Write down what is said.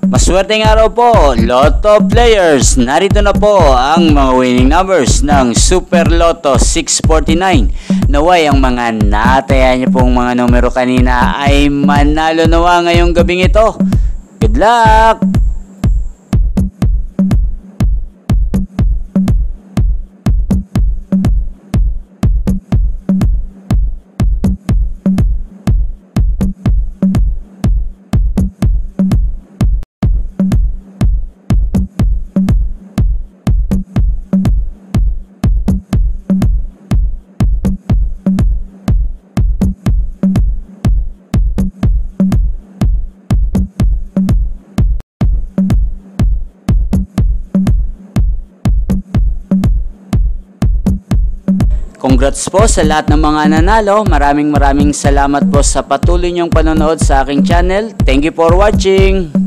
Maswerteng araw po, Lotto players. Narito na po ang mga winning numbers ng Super Lotto 649. Naway ang mga nataya niyo pong mga numero kanina ay manalo nawa ngayong gabing ito. Good luck! Congrats po sa lahat ng mga nanalo. Maraming salamat po sa patuloy niyong panonood sa aking channel. Thank you for watching.